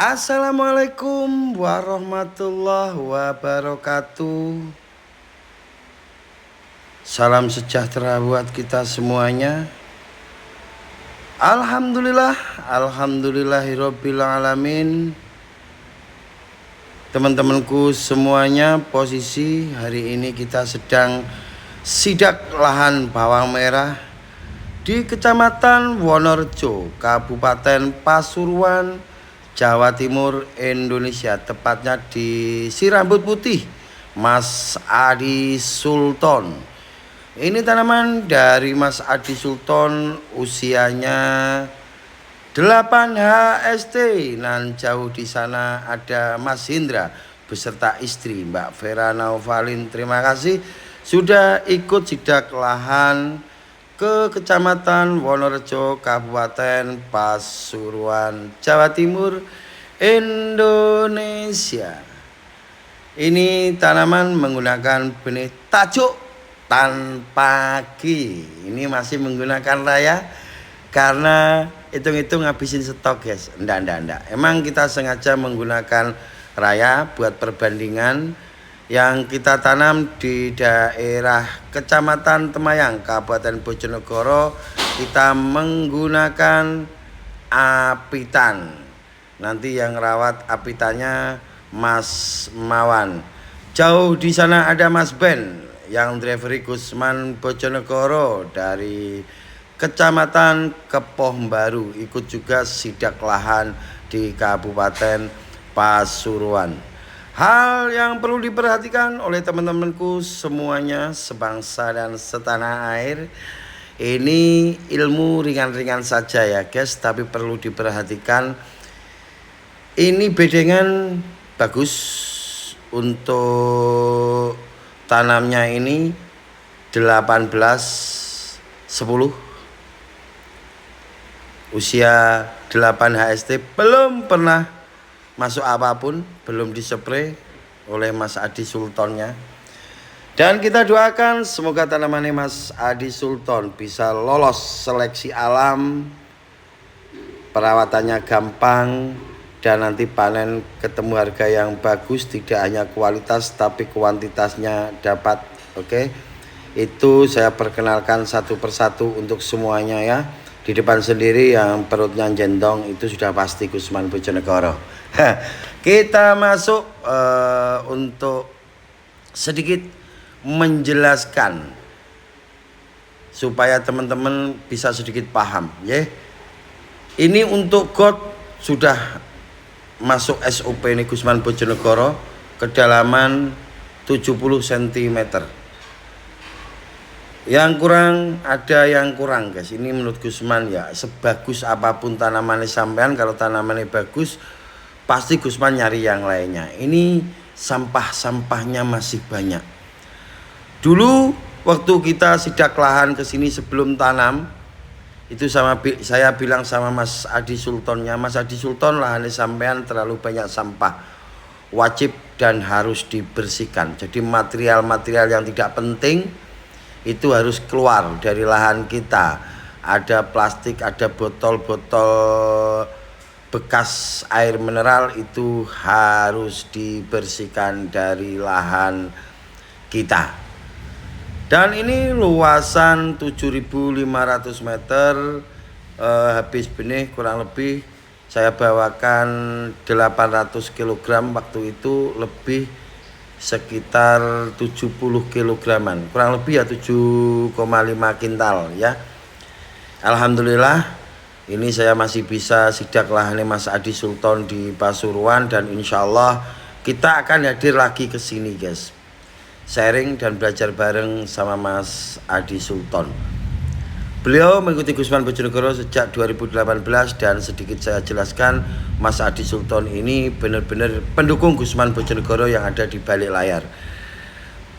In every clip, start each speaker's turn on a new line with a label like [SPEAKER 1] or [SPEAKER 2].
[SPEAKER 1] Assalamualaikum warahmatullahi wabarakatuh. Salam sejahtera buat kita semuanya. Alhamdulillahirabbil alamin. Teman-temanku semuanya, posisi hari ini kita sedang sidak lahan bawang merah di Kecamatan Wonorejo, Kabupaten Pasuruan, Jawa Timur, Indonesia. Tepatnya di si rambut putih, Mas Adi Sultan. Ini tanaman dari Mas Adi Sultan, usianya 8 HST. Dan jauh di sana ada Mas Hindra beserta istri Mbak Vera Nauvalin. Terima kasih sudah ikut sidak lahan ke Kecamatan Wonorejo, Kabupaten Pasuruan, Jawa Timur, Indonesia. Ini tanaman menggunakan benih tajuk tanpa G. Ini masih menggunakan raya karena hitung-hitung ngabisin stok, guys. Enggak. Emang kita sengaja menggunakan raya buat perbandingan. Yang kita tanam di daerah Kecamatan Temayang, Kabupaten Bojonegoro, kita menggunakan apitan. Nanti yang rawat apitannya Mas Mawan. Jauh di sana ada Mas Ben yang driver Gusman Bojonegoro dari Kecamatan Kepoh Baru, ikut juga sidak lahan di Kabupaten Pasuruan. Hal yang perlu diperhatikan oleh teman-temanku semuanya sebangsa dan setanah air, ini ilmu ringan-ringan saja ya guys, tapi perlu diperhatikan. Ini bedengan bagus untuk tanamnya, ini 18-10, usia 8 HST, belum pernah masuk apapun, belum dispray oleh Mas Adi Sultannya. Dan kita doakan semoga tanamannya Mas Adi Sultan bisa lolos seleksi alam, perawatannya gampang, dan nanti panen ketemu harga yang bagus, tidak hanya kualitas tapi kuantitasnya dapat. Oke, itu saya perkenalkan satu persatu untuk semuanya ya. Di depan sendiri yang perutnya jendong itu sudah pasti Gusman Bojonegoro. Kita masuk untuk sedikit menjelaskan supaya teman-teman bisa sedikit paham ya. Ini untuk got sudah masuk SOP ini Gusman Bojonegoro, kedalaman 70 cm. Yang kurang, ada yang kurang guys. Ini menurut Gusman ya, sebagus apapun tanamannya sampean, kalau tanamannya bagus pasti Gusman nyari yang lainnya. Ini sampah-sampahnya masih banyak. Dulu waktu kita sidak lahan ke sini sebelum tanam, itu saya bilang sama Mas Adi Sultannya, Mas Adi Sultan, lahannya sampean terlalu banyak sampah, wajib dan harus dibersihkan. Jadi material-material yang tidak penting itu harus keluar dari lahan kita. Ada plastik, ada botol-botol bekas air mineral, itu harus dibersihkan dari lahan kita. Dan ini luasan 7.500 meter, habis benih kurang lebih saya bawakan 800 kg waktu itu, lebih sekitar 70 kilograman, kurang lebih ya 7,5 kintal ya. Alhamdulillah ini saya masih bisa sidak lahannya Mas Adi Sultan di Pasuruan, dan insya Allah kita akan hadir lagi ke sini guys, sharing dan belajar bareng sama Mas Adi Sultan. Beliau mengikuti Gusman Bojonegoro sejak 2018, dan sedikit saya jelaskan, Mas Adi Sultan ini benar-benar pendukung Gusman Bojonegoro yang ada di balik layar.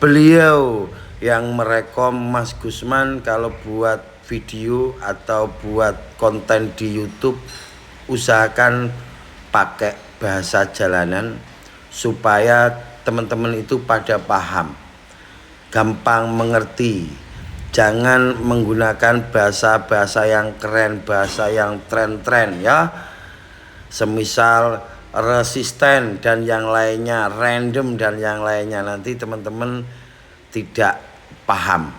[SPEAKER 1] Beliau yang merekom Mas Gusman kalau buat video atau buat konten di YouTube, usahakan pakai bahasa jalanan supaya teman-teman itu pada paham, gampang mengerti. Jangan menggunakan bahasa-bahasa yang keren, bahasa yang tren-tren ya. Semisal resisten dan yang lainnya, random dan yang lainnya, nanti teman-teman tidak paham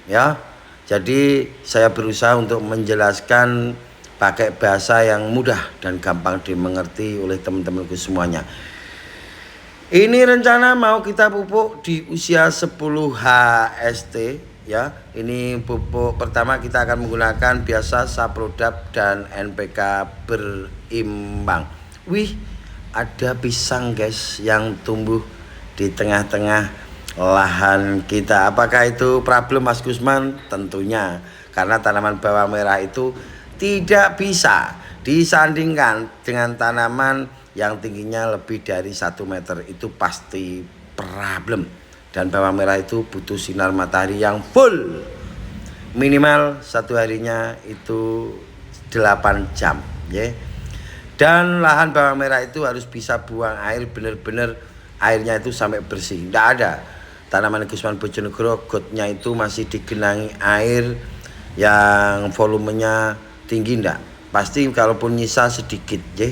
[SPEAKER 1] ya. Jadi saya berusaha untuk menjelaskan pakai bahasa yang mudah dan gampang dimengerti oleh teman-temanku semuanya. Ini rencana mau kita pupuk di usia 10 HST ya. Ini pupuk pertama kita akan menggunakan biasa Saprodap dan NPK berimbang. Wih, ada pisang guys yang tumbuh di tengah-tengah lahan kita. Apakah itu problem Mas Gusman? Tentunya, karena tanaman bawang merah itu tidak bisa disandingkan dengan tanaman yang tingginya lebih dari 1 meter. Itu pasti problem. Dan bawang merah itu butuh sinar matahari yang full, minimal satu harinya itu 8 jam ya. Dan lahan bawang merah itu harus bisa buang air benar-benar, airnya itu sampai bersih. Tidak ada tanaman Gusman Bojonegoro gotnya itu masih digenangi air yang volumenya tinggi, enggak. Pasti kalaupun nyisa sedikit ya,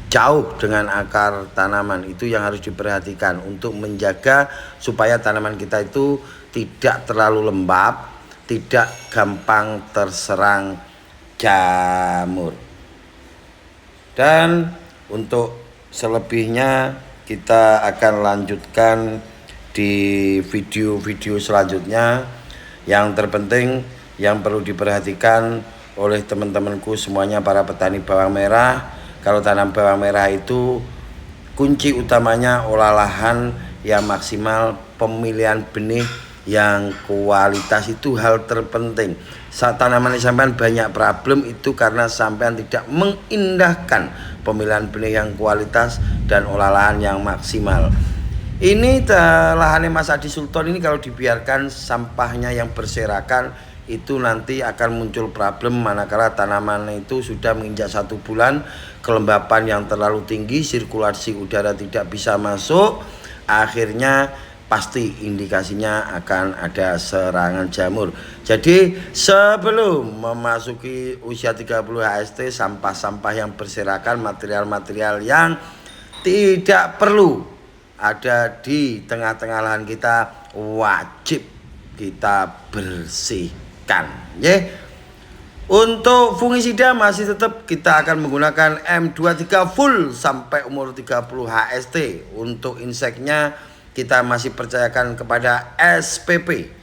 [SPEAKER 1] jauh dengan akar tanaman. Itu yang harus diperhatikan untuk menjaga supaya tanaman kita itu tidak terlalu lembab, tidak gampang terserang jamur. Dan untuk selebihnya kita akan lanjutkan di video-video selanjutnya. Yang terpenting yang perlu diperhatikan oleh teman-temanku semuanya para petani bawang merah, kalau tanam bawang merah itu kunci utamanya olah lahan yang maksimal, pemilihan benih yang kualitas itu hal terpenting. Saat tanaman sampean banyak problem itu karena sampean tidak mengindahkan pemilihan benih yang kualitas dan olah lahan yang maksimal. Ini lahannya Mas Adi Sultan ini kalau dibiarkan sampahnya yang berserakan itu nanti akan muncul problem manakala tanaman itu sudah menginjak 1 bulan, kelembapan yang terlalu tinggi, sirkulasi udara tidak bisa masuk, akhirnya pasti indikasinya akan ada serangan jamur. Jadi sebelum memasuki usia 30 HST, sampah-sampah yang berserakan, material-material yang tidak perlu ada di tengah-tengah lahan kita wajib kita bersihkan ya. Untuk fungisida masih tetap kita akan menggunakan M23 full sampai umur 30 HST. Untuk inseknya kita masih percayakan kepada SPP.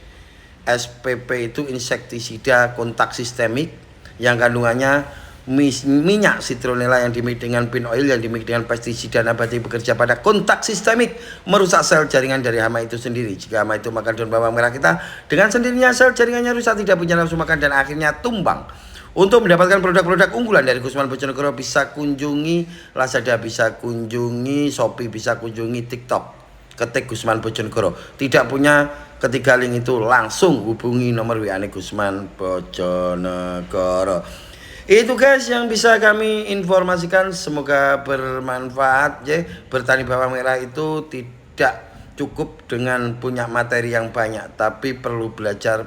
[SPEAKER 1] SPP itu insektisida kontak sistemik yang kandungannya minyak citronella yang dimix dengan pin oil yang dimix dengan pestisida nabati bekerja pada kontak sistemik, merusak sel jaringan dari hama itu sendiri. Jika hama itu makan daun bawang merah kita, dengan sendirinya sel jaringannya rusak, tidak punya nafsu makan dan akhirnya tumbang. Untuk mendapatkan produk-produk unggulan dari Gusman Bojonegoro bisa kunjungi Lazada, bisa kunjungi Shopee, bisa kunjungi TikTok. Ketik Gusman Bojonegoro. Tidak punya ketiga link itu langsung hubungi nomor WA Gusman Bojonegoro. Itu guys yang bisa kami informasikan, semoga bermanfaat ya. Bertani bawang merah itu tidak cukup dengan punya materi yang banyak, tapi perlu belajar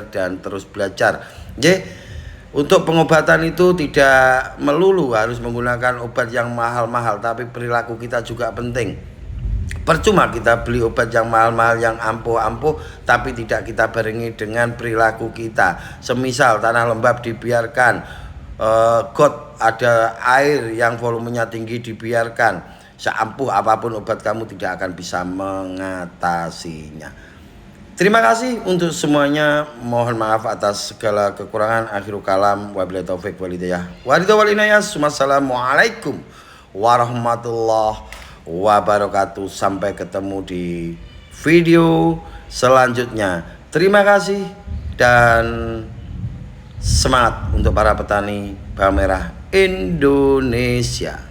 [SPEAKER 1] dan terus belajar ya. Untuk pengobatan itu tidak melulu harus menggunakan obat yang mahal-mahal, tapi perilaku kita juga penting. Percuma kita beli obat yang mahal-mahal yang ampuh-ampuh tapi tidak kita barengi dengan perilaku kita. Semisal tanah lembab dibiarkan, got ada air yang volumenya tinggi dibiarkan, seampuh apapun obat kamu tidak akan bisa mengatasinya. Terima kasih untuk semuanya. Mohon maaf atas segala kekurangan. Akhirul kalam, wabillahi taufik wal hidayah. Wassalamualaikum warahmatullahi wabarakatuh. Sampai ketemu di video selanjutnya. Terima kasih dan semangat untuk para petani bawang merah Indonesia.